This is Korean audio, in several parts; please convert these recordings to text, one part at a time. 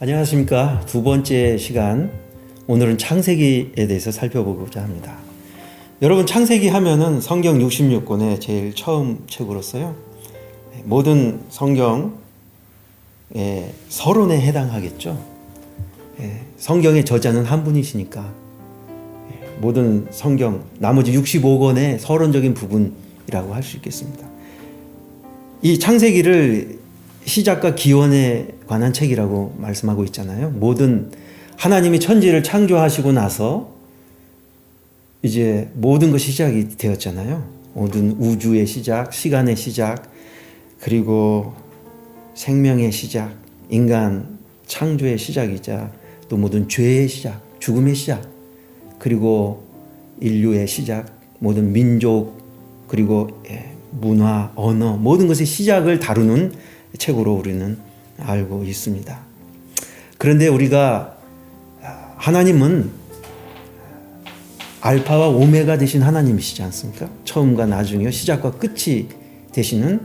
안녕하십니까. 두 번째 시간, 오늘은 창세기에 대해서 살펴보고자 합니다. 여러분, 창세기 하면은 성경 66권의 제일 처음 책으로서요, 모든 성경의 서론에 해당하겠죠. 성경의 저자는 한 분이시니까 모든 성경 나머지 65권의 서론적인 부분이라고 할 수 있겠습니다. 이 창세기를 시작과 기원에 관한 책이라고 말씀하고 있잖아요. 모든 하나님이 천지를 창조하시고 나서 이제 모든 것이 시작이 되었잖아요. 모든 우주의 시작, 시간의 시작, 그리고 생명의 시작, 인간 창조의 시작이자 또 모든 죄의 시작, 죽음의 시작, 그리고 인류의 시작, 모든 민족, 그리고 문화, 언어, 모든 것의 시작을 다루는 책으로 우리는 알고 있습니다. 그런데 우리가 하나님은 알파와 오메가 되신 하나님이시지 않습니까? 처음과 나중이요, 시작과 끝이 되시는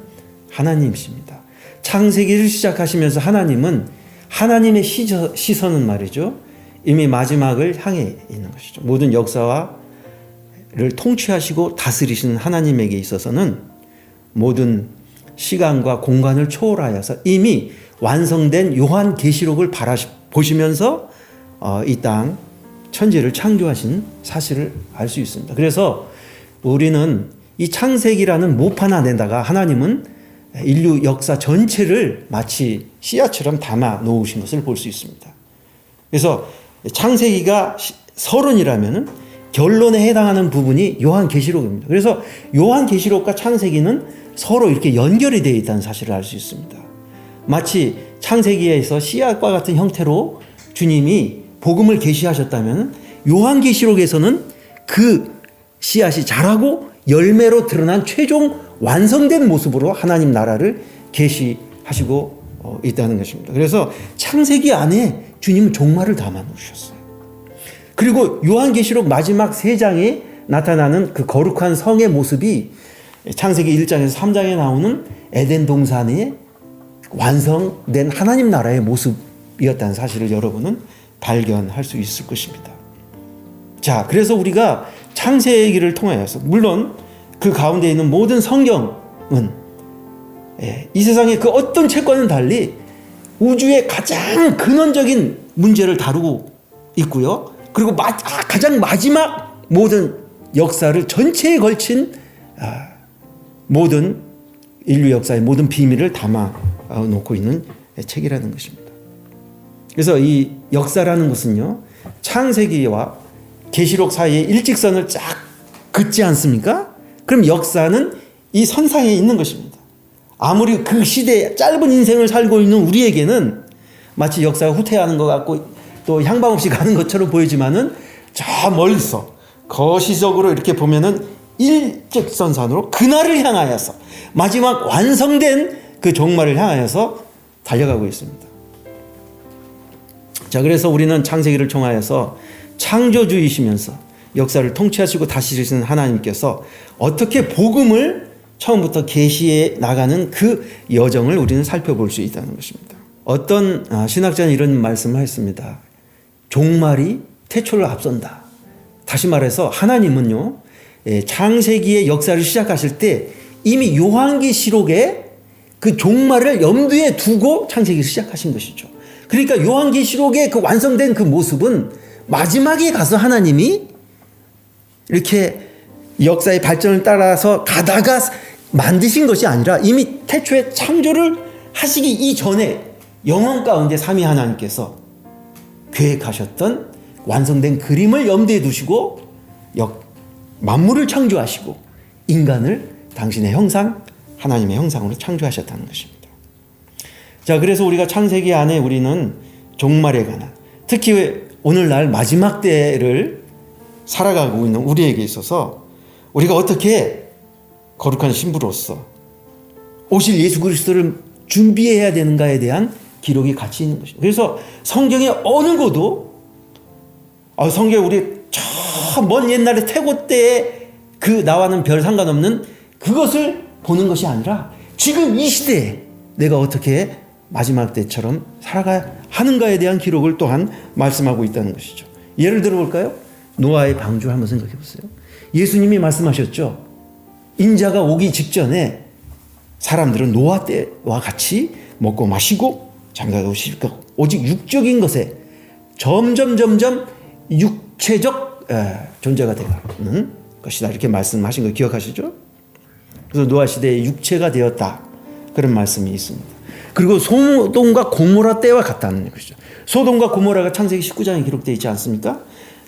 하나님이십니다. 창세기를 시작하시면서 하나님은 하나님의 시선은 말이죠, 이미 마지막을 향해 있는 것이죠. 모든 역사를 통치하시고 다스리시는 하나님에게 있어서는 모든 시간과 공간을 초월하여서 이미 완성된 요한계시록을 보시면서 이 땅 천지를 창조하신 사실을 알 수 있습니다. 그래서 우리는 이 창세기라는 모판 안에다가 하나님은 인류 역사 전체를 마치 씨앗처럼 담아 놓으신 것을 볼 수 있습니다. 그래서 창세기가 서론이라면 결론에 해당하는 부분이 요한계시록입니다. 그래서 요한계시록과 창세기는 서로 이렇게 연결이 되어 있다는 사실을 알 수 있습니다. 마치 창세기에서 씨앗과 같은 형태로 주님이 복음을 계시하셨다면 요한계시록에서는 그 씨앗이 자라고 열매로 드러난 최종 완성된 모습으로 하나님 나라를 계시하시고 있다는 것입니다. 그래서 창세기 안에 주님은 종말을 담아 놓으셨어요. 그리고 요한계시록 마지막 3장에 나타나는 그 거룩한 성의 모습이 창세기 1장에서 3장에 나오는 에덴 동산의 완성된 하나님 나라의 모습이었다는 사실을 여러분은 발견할 수 있을 것입니다. 자, 그래서 우리가 창세기를 통하여서, 물론 그 가운데 있는 모든 성경은 이 세상의 그 어떤 책과는 달리 우주의 가장 근원적인 문제를 다루고 있고요. 그리고 가장 마지막 모든 역사를 전체에 걸친 모든 인류 역사의 모든 비밀을 담아 놓고 있는 책이라는 것입니다. 그래서 이 역사라는 것은요, 창세기와 계시록 사이에 일직선을 쫙 긋지 않습니까? 그럼 역사는 이 선상에 있는 것입니다. 아무리 그 시대에 짧은 인생을 살고 있는 우리에게는 마치 역사가 후퇴하는 것 같고 또 향방 없이 가는 것처럼 보이지만은 저 멀리서 거시적으로 이렇게 보면은 일직선상으로 그날을 향하여서 마지막 완성된 그 종말을 향하여서 달려가고 있습니다. 자, 그래서 우리는 창세기를 통하여서 창조주이시면서 역사를 통치하시고 다스리시는 하나님께서 어떻게 복음을 처음부터 계시해 나가는 그 여정을 우리는 살펴볼 수 있다는 것입니다. 어떤 신학자는 이런 말씀을 했습니다. 종말이 태초를 앞선다. 다시 말해서 하나님은요, 창세기의 역사를 시작하실 때 이미 요한계시록에 그 종말을 염두에 두고 창세기를 시작하신 것이죠. 그러니까 요한계시록의 그 완성된 그 모습은 마지막에 가서 하나님이 이렇게 역사의 발전을 따라서 가다가 만드신 것이 아니라 이미 태초에 창조를 하시기 이전에 영원 가운데 삼위 하나님께서 계획하셨던 완성된 그림을 염두에 두시고 만물을 창조하시고 인간을 당신의 형상, 하나님의 형상으로 창조하셨다는 것입니다. 자, 그래서 우리가 창세기 안에 우리는 종말에 관한, 특히 오늘날 마지막 때를 살아가고 있는 우리에게 있어서 우리가 어떻게 거룩한 신부로서 오실 예수 그리스도를 준비해야 되는가에 대한 기록이 같이 있는 것입니다. 그래서 성경의 어느 곳도 성경에 우리 저 먼 옛날에 태고 때에 그 나와는 별 상관없는 그것을 보는 것이 아니라 지금 이 시대에 내가 어떻게 마지막 때처럼 살아가야 하는가에 대한 기록을 또한 말씀하고 있다는 것이죠. 예를 들어볼까요? 노아의 방주를 한번 생각해 보세요. 예수님이 말씀하셨죠. 인자가 오기 직전에 사람들은 노아 때와 같이 먹고 마시고 장가가고 싶고 오직 육적인 것에 점점 육체적 존재가 되는 것이다. 이렇게 말씀하신 거 기억하시죠? 그래서 노아 시대에 육체가 되었다. 그런 말씀이 있습니다. 그리고 소돔과 고모라 때와 같다는 것이죠. 소돔과 고모라가 창세기 19장에 기록되어 있지 않습니까?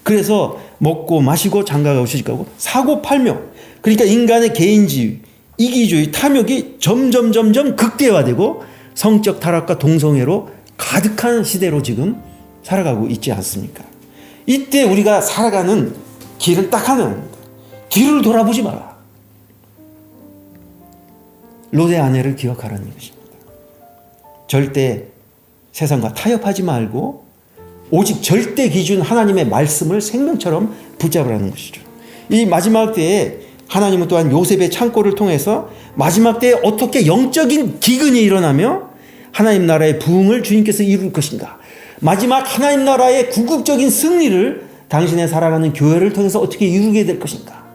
그래서 먹고 마시고 장가가고 시집가고 사고 팔며, 그러니까 인간의 개인주의, 이기주의, 탐욕이 점점 극대화되고 성적 타락과 동성애로 가득한 시대로 지금 살아가고 있지 않습니까? 이때 우리가 살아가는 길은 딱 하나입니다. 뒤를 돌아보지 마라. 롯의 아내를 기억하라는 것입니다. 절대 세상과 타협하지 말고 오직 절대 기준 하나님의 말씀을 생명처럼 붙잡으라는 것이죠. 이 마지막 때에 하나님은 또한 요셉의 창고를 통해서 마지막 때에 어떻게 영적인 기근이 일어나며 하나님 나라의 부흥을 주님께서 이룰 것인가, 마지막 하나님 나라의 궁극적인 승리를 당신의 살아가는 교회를 통해서 어떻게 이루게 될 것인가,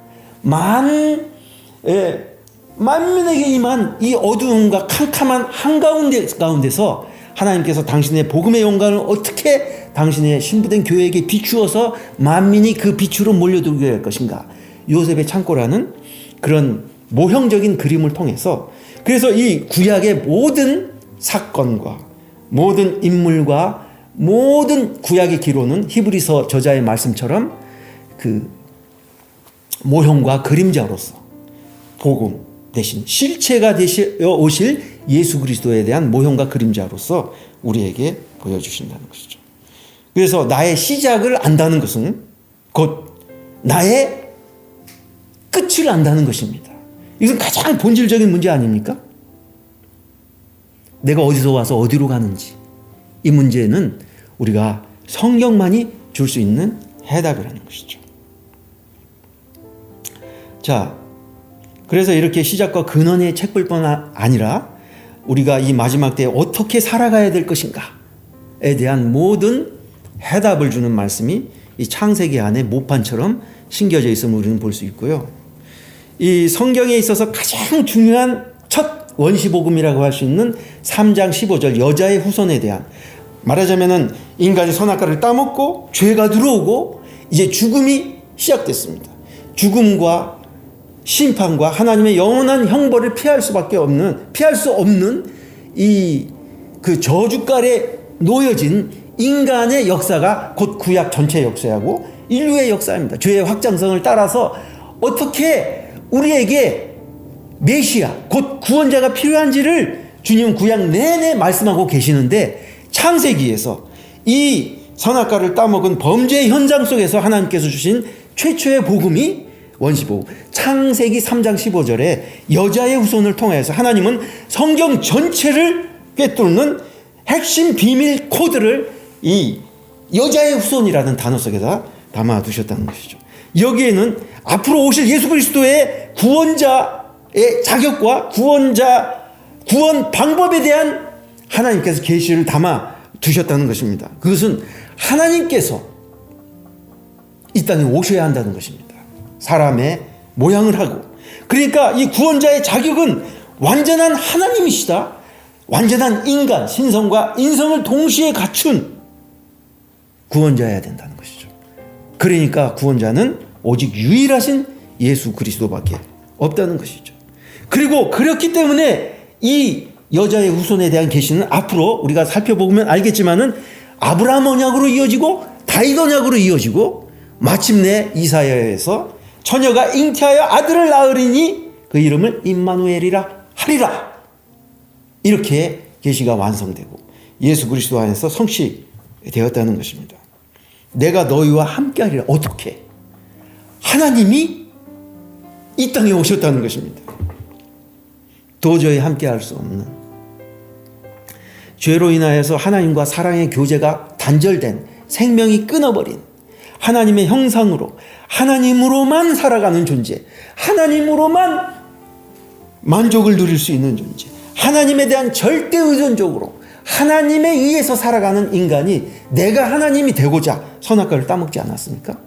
만민에게 임한 이 어두움과 캄캄한 한가운데 가운데서 하나님께서 당신의 복음의 영광을 어떻게 당신의 신부된 교회에게 비추어서 만민이 그 빛으로 몰려들게 할 것인가, 요셉의 창고라는 그런 모형적인 그림을 통해서, 그래서 이 구약의 모든 사건과 모든 인물과 모든 구약의 기록은 히브리서 저자의 말씀처럼 그 모형과 그림자로서 복음 대신 실체가 되어 오실 예수 그리스도에 대한 모형과 그림자로서 우리에게 보여주신다는 것이죠. 그래서 나의 시작을 안다는 것은 곧 나의 끝을 안다는 것입니다. 이것은 가장 본질적인 문제 아닙니까? 내가 어디서 와서 어디로 가는지, 이 문제는 우리가 성경만이 줄 수 있는 해답이라는 것이죠. 자, 그래서 이렇게 시작과 근원의 책벌뿐 아니라 우리가 이 마지막 때에 어떻게 살아가야 될 것인가에 대한 모든 해답을 주는 말씀이 이 창세기 안에 모판처럼 심겨져 있음을 우리는 볼 수 있고요. 이 성경에 있어서 가장 중요한 첫 원시복음이라고 할 수 있는 3장 15절 여자의 후손에 대한, 말하자면은 인간이 선악과를 따먹고 죄가 들어오고 이제 죽음이 시작됐습니다. 죽음과 심판과 하나님의 영원한 형벌을 피할 수 없는 이 그 저주깔에 놓여진 인간의 역사가 곧 구약 전체 역사하고 인류의 역사입니다. 죄의 확장성을 따라서 어떻게 우리에게 메시아 곧 구원자가 필요한지를 주님은 구약 내내 말씀하고 계시는데, 창세기에서 이 선악과를 따먹은 범죄의 현장 속에서 하나님께서 주신 최초의 복음이 원시복음, 창세기 3장 15절에 여자의 후손을 통해서 하나님은 성경 전체를 꿰뚫는 핵심 비밀 코드를 이 여자의 후손이라는 단어 속에다 담아두셨다는 것이죠. 여기에는 앞으로 오실 예수 그리스도의 구원자의 자격과 구원 방법에 대한 하나님께서 계시를 담아두셨다는 것입니다. 그것은 하나님께서 이 땅에 오셔야 한다는 것입니다. 사람의 모양을 하고, 그러니까 이 구원자의 자격은 완전한 하나님이시다, 완전한 인간, 신성과 인성을 동시에 갖춘 구원자여야 된다는 것이죠. 그러니까 구원자는 오직 유일하신 예수 그리스도밖에 없다는 것이죠. 그리고 그렇기 때문에 이 여자의 후손에 대한 계시는 앞으로 우리가 살펴보면 알겠지만은 아브라함 언약으로 이어지고 다윗 언약으로 이어지고 마침내 이사야에서 처녀가 잉태하여 아들을 낳으리니 그 이름을 임마누엘이라 하리라, 이렇게 계시가 완성되고 예수 그리스도 안에서 성취되었다는 것입니다. 내가 너희와 함께하리라. 어떻게? 하나님이 이 땅에 오셨다는 것입니다. 도저히 함께할 수 없는, 죄로 인하여서 하나님과 사랑의 교제가 단절된, 생명이 끊어버린, 하나님의 형상으로 하나님으로만 살아가는 존재, 하나님으로만 만족을 누릴 수 있는 존재, 하나님에 대한 절대 의존적으로 하나님에 의해서 살아가는 인간이 내가 하나님이 되고자 선악과를 따먹지 않았습니까?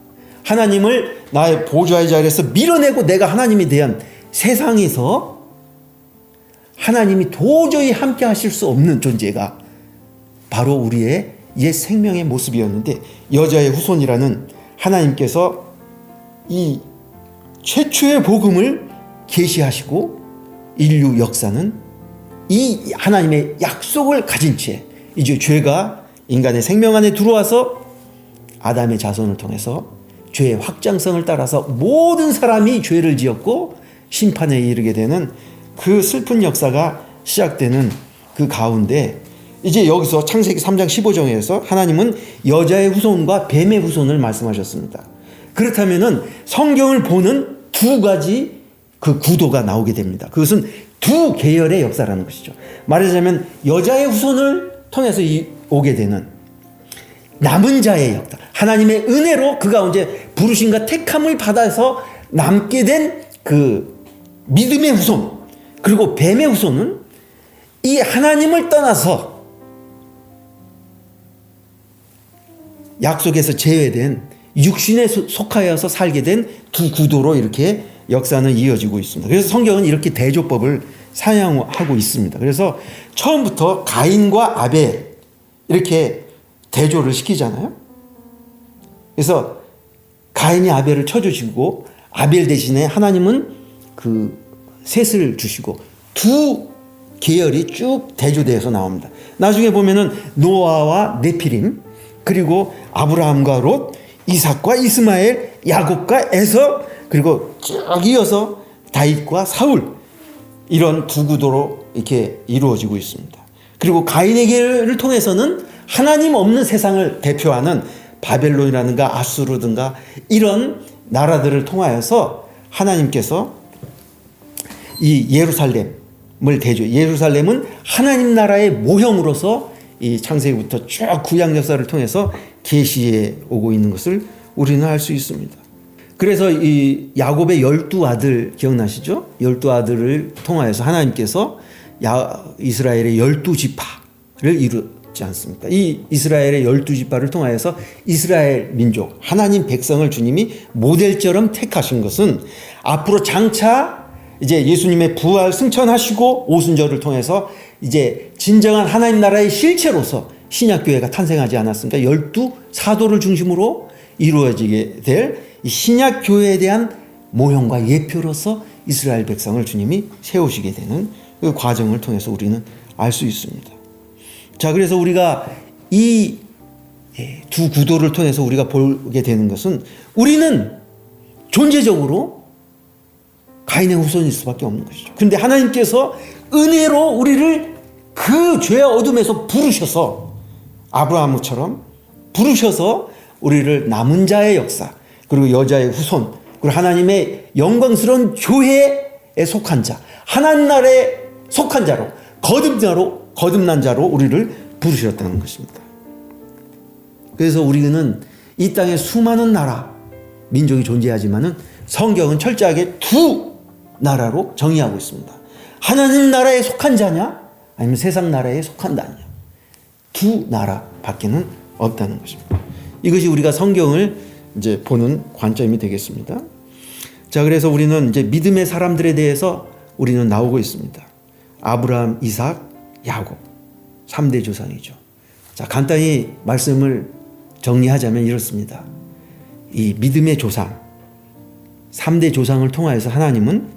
하나님을 나의 보좌의 자리에서 밀어내고 내가 하나님에 대한 세상에서 하나님이 도저히 함께 하실 수 없는 존재가 바로 우리의 옛 생명의 모습이었는데, 여자의 후손이라는 하나님께서 이 최초의 복음을 계시하시고 인류 역사는 이 하나님의 약속을 가진 채 이제 죄가 인간의 생명 안에 들어와서 아담의 자손을 통해서 죄의 확장성을 따라서 모든 사람이 죄를 지었고 심판에 이르게 되는 그 슬픈 역사가 시작되는 그 가운데, 이제 여기서 창세기 3장 15절에서 하나님은 여자의 후손과 뱀의 후손을 말씀하셨습니다. 그렇다면은 성경을 보는 두 가지 그 구도가 나오게 됩니다. 그것은 두 계열의 역사라는 것이죠. 말하자면 여자의 후손을 통해서 오게 되는 남은 자의 역사, 하나님의 은혜로 그 가운데 부르심과 택함을 받아서 남게 된 그 믿음의 후손, 그리고 뱀의 후손은 이 하나님을 떠나서 약속에서 제외된 육신에 속하여서 살게 된 두 구도로 이렇게 역사는 이어지고 있습니다. 그래서 성경은 이렇게 대조법을 사용하고 있습니다. 그래서 처음부터 가인과 아벨 이렇게 대조를 시키잖아요. 그래서 가인이 아벨을 쳐주시고 아벨 대신에 하나님은 그 셋을 주시고 두 계열이 쭉 대조되어서 나옵니다. 나중에 보면은 노아와 네피림, 그리고 아브라함과 롯, 이삭과 이스마엘, 야곱과 에서, 그리고 쭉 이어서 다윗과 사울, 이런 두 구도로 이렇게 이루어지고 있습니다. 그리고 가인의 계를 통해서는 하나님 없는 세상을 대표하는 바벨론이라든가 아수르든가 이런 나라들을 통하여서 하나님께서 이 예루살렘을 예루살렘은 하나님 나라의 모형으로서 이 창세기부터 쭉 구약 역사를 통해서 계시해 오고 있는 것을 우리는 알 수 있습니다. 그래서 이 야곱의 12아들 기억나시죠? 12아들을 통하여서 하나님께서 이스라엘의 12지파를 이루지 않습니까? 이 이스라엘의 12지파를 통하여서 이스라엘 민족, 하나님 백성을 주님이 모델처럼 택하신 것은 앞으로 장차 이제 예수님의 부활 승천하시고 오순절을 통해서 이제 진정한 하나님 나라의 실체로서 신약교회가 탄생하지 않았습니까? 12사도를 중심으로 이루어지게 될 이 신약교회에 대한 모형과 예표로서 이스라엘 백성을 주님이 세우시게 되는 그 과정을 통해서 우리는 알 수 있습니다. 자, 그래서 우리가 이 두 구도를 통해서 우리가 보게 되는 것은 우리는 존재적으로 가인의 후손일 수밖에 없는 것이죠. 그런데 하나님께서 은혜로 우리를 그 죄의 어둠에서 부르셔서 아브라함처럼 부르셔서 우리를 남은 자의 역사, 그리고 여자의 후손, 그리고 하나님의 영광스러운 교회에 속한 자, 하나님 나라에 속한 자로, 거듭난 자로 우리를 부르셨다는 것입니다. 그래서 우리는 이 땅에 수많은 나라, 민족이 존재하지만은 성경은 철저하게 두 나라로 정의하고 있습니다. 하나님 나라에 속한 자냐, 아니면 세상 나라에 속한 자냐, 두 나라밖에는 없다는 것입니다. 이것이 우리가 성경을 이제 보는 관점이 되겠습니다. 자, 그래서 우리는 이제 믿음의 사람들에 대해서 우리는 나오고 있습니다. 아브라함, 이삭, 야곱 3대 조상이죠. 자, 간단히 말씀을 정리하자면 이렇습니다. 이 믿음의 조상 3대 조상을 통하여서 하나님은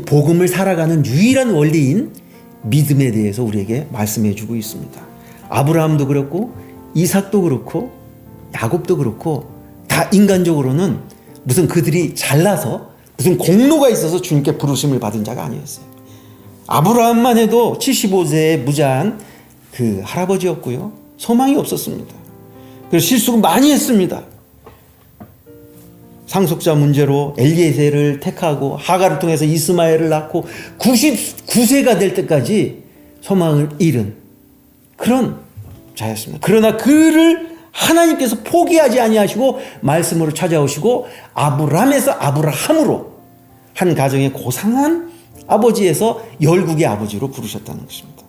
복음을 살아가는 유일한 원리인 믿음에 대해서 우리에게 말씀해 주고 있습니다. 아브라함도 그렇고 이삭도 그렇고 야곱도 그렇고 다 인간적으로는 무슨 그들이 잘나서 무슨 공로가 있어서 주님께 부르심을 받은 자가 아니었어요. 아브라함만 해도 75세의 무자한 그 할아버지였고요. 소망이 없었습니다. 그래서 실수를 많이 했습니다. 상속자 문제로 엘리에셀을 택하고 하갈을 통해서 이스마엘을 낳고 99세가 될 때까지 소망을 잃은 그런 자였습니다. 그러나 그를 하나님께서 포기하지 아니하시고 말씀으로 찾아오시고 아브람에서 아브라함으로 한 가정의 고상한 아버지에서 열국의 아버지로 부르셨다는 것입니다.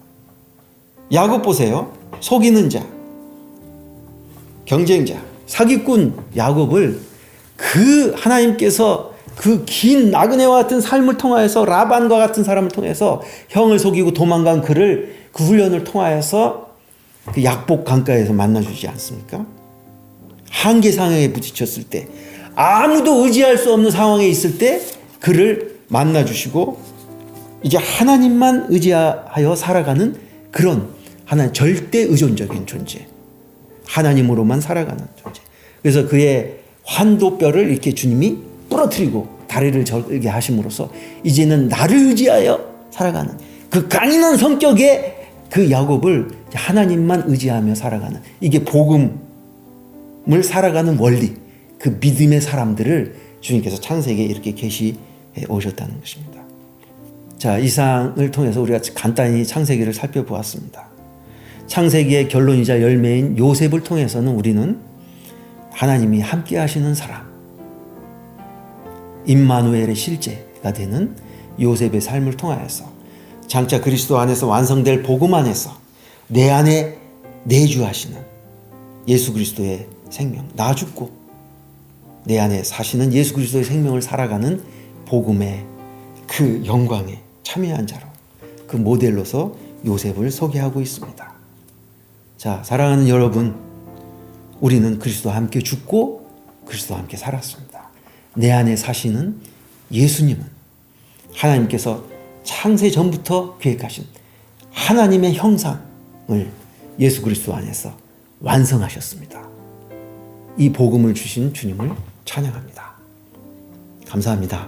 야곱 보세요. 속이는 자, 경쟁자, 사기꾼 야곱을 그 하나님께서 그 긴 나그네와 같은 삶을 통하여서 라반과 같은 사람을 통해서 형을 속이고 도망간 그를 그 훈련을 통하여서 그 약복 강가에서 만나주지 않습니까? 한계 상황에 부딪혔을 때, 아무도 의지할 수 없는 상황에 있을 때 그를 만나주시고 이제 하나님만 의지하여 살아가는 그런 하나님 절대 의존적인 존재, 하나님으로만 살아가는 존재. 그래서 그의 환도뼈를 이렇게 주님이 부러뜨리고 다리를 절게 하심으로써 이제는 나를 의지하여 살아가는 그 강인한 성격의 그 야곱을 하나님만 의지하며 살아가는, 이게 복음을 살아가는 원리, 그 믿음의 사람들을 주님께서 창세기에 이렇게 계시해 오셨다는 것입니다. 자, 이상을 통해서 우리가 간단히 창세기를 살펴보았습니다. 창세기의 결론이자 열매인 요셉을 통해서는 우리는 하나님이 함께 하시는 사람, 임마누엘의 실제가 되는 요셉의 삶을 통하여서 장차 그리스도 안에서 완성될 복음 안에서 내 안에 내주하시는 예수 그리스도의 생명, 나 죽고 내 안에 사시는 예수 그리스도의 생명을 살아가는 복음의 그 영광에 참여한 자로, 그 모델로서 요셉을 소개하고 있습니다. 자, 사랑하는 여러분, 우리는 그리스도와 함께 죽고 그리스도와 함께 살았습니다. 내 안에 사시는 예수님은 하나님께서 창세 전부터 계획하신 하나님의 형상을 예수 그리스도 안에서 완성하셨습니다. 이 복음을 주신 주님을 찬양합니다. 감사합니다.